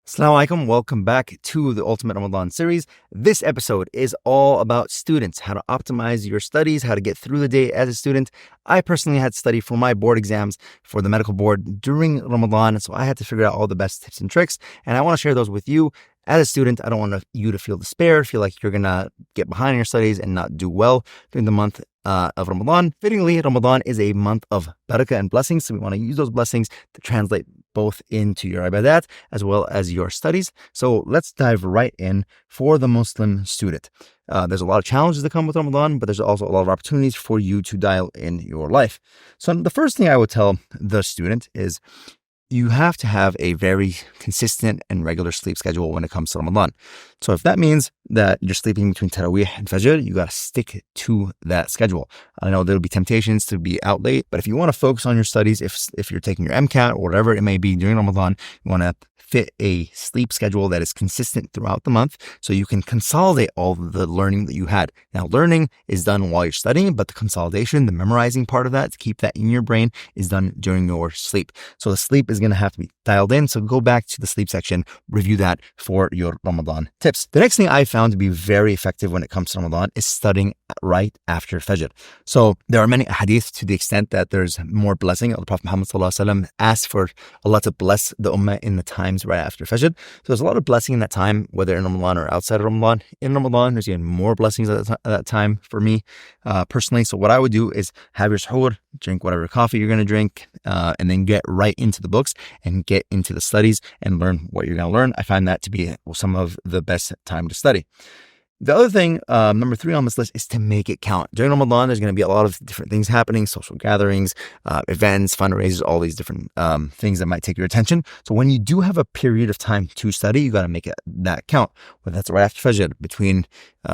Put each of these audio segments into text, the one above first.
Assalamu alaikum. Welcome back to the Ultimate Ramadan Series. This episode is all about students, how to optimize your studies, how to get through the day as a student. I personally had to study for my board exams for the medical board during Ramadan, so I had to figure out all the best tips and tricks, and I want to share those with you. As a student, I don't want you to feel despair, feel like you're going to get behind in your studies and not do well during the month of Ramadan. Fittingly, Ramadan is a month of barakah and blessings, so we want to use those blessings to translate both into your ibadat as well as your studies. So let's dive right in for the Muslim student. There's a lot of challenges that come with Ramadan, but there's also a lot of opportunities for you to dial in your life. So the first thing I would tell the student is you have to have a very consistent and regular sleep schedule when it comes to Ramadan. So if that means that you're sleeping between Taraweeh and Fajr, you got to stick to that schedule. I know there'll be temptations to be out late, but if you want to focus on your studies, if you're taking your MCAT or whatever it may be during Ramadan, you want to fit a sleep schedule that is consistent throughout the month so you can consolidate all the learning that you had. Now, learning is done while you're studying, but the consolidation, the memorizing part of that, to keep that in your brain, is done during your sleep. So the sleep is going to have to be dialed in. So go back to the sleep section, review that for your Ramadan tips. The next thing I found to be very effective when it comes to Ramadan is studying right after Fajr. So there are many hadith to the extent that there's more blessing. The Prophet Muhammad ﷺ asked for Allah to bless the ummah in the times right after Fajr. So there's a lot of blessing in that time, whether in Ramadan or outside of Ramadan. In Ramadan, there's even more blessings at that time for me personally. So what I would do is have your suhoor, drink whatever coffee you're going to drink, and then get right into the books and get into the studies and learn what you're going to learn. I find that to be some of the best time to study. The other thing, number 3 on this list, is to make it count. During Ramadan, there's going to be a lot of different things happening, social gatherings, events, fundraisers, all these different things that might take your attention. So when you do have a period of time to study, you got to make that count. Whether that's right after Fajr, between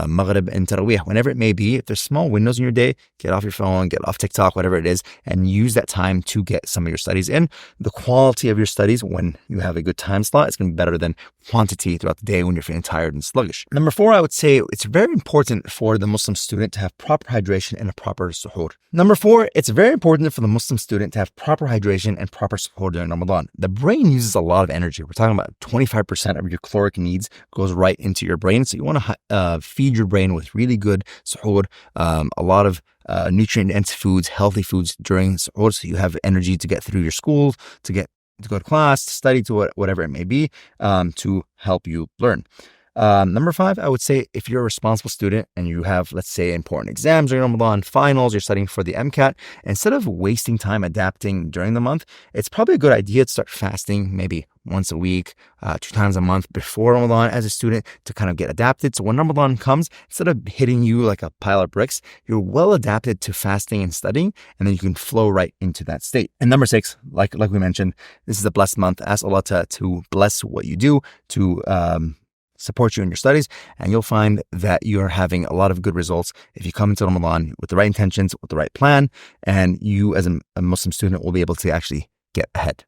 Maghrib and Taraweeh, whenever it may be. If there's small windows in your day, get off your phone, get off TikTok, whatever it is, and use that time to get some of your studies in. The quality of your studies when you have a good time slot is going to be better than quantity throughout the day when you're feeling tired and sluggish. Number 4, I would say it's very important for the Muslim student to have proper hydration and a proper suhoor. Number 4, it's very important for the Muslim student to have proper hydration and proper suhoor during Ramadan. The brain uses a lot of energy. We're talking about 25% of your caloric needs goes right into your brain. So you want to feed your brain with really good suhoor, a lot of nutrient-dense foods, healthy foods during suhoor, so you have energy to get through your school, to go to class, to study, to whatever it may be, to help you learn. Number 5, I would say if you're a responsible student and you have, let's say, important exams during Ramadan, finals, you're studying for the MCAT, instead of wasting time adapting during the month, it's probably a good idea to start fasting maybe once a week, 2 times a month before Ramadan as a student to kind of get adapted. So when Ramadan comes, instead of hitting you like a pile of bricks, you're well adapted to fasting and studying, and then you can flow right into that state. And number 6, like we mentioned, this is a blessed month. Ask Allah to bless what you do, to support you in your studies, and you'll find that you're having a lot of good results if you come into Ramadan with the right intentions, with the right plan, and you as a Muslim student will be able to actually get ahead.